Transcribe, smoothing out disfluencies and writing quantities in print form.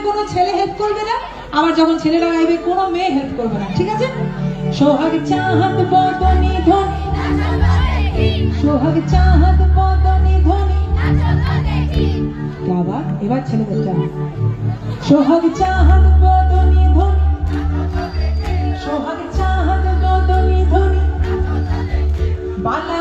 কোনো ছেলে হেল্প করবে না, আবার যখন ছেলেরা গাইবে কোনো মেয়ে হেল্প করবে না, ঠিক আছে? সোহাগ চাঁদ বদনি ধনি, সোহাগ চাঁদ বদনি ধনি, বাবা এবার ছেলেদের জন্য সোহাগ চাঁদ বদনি ধনি, সোহাগ চাঁদ বদনি ধনি, বালা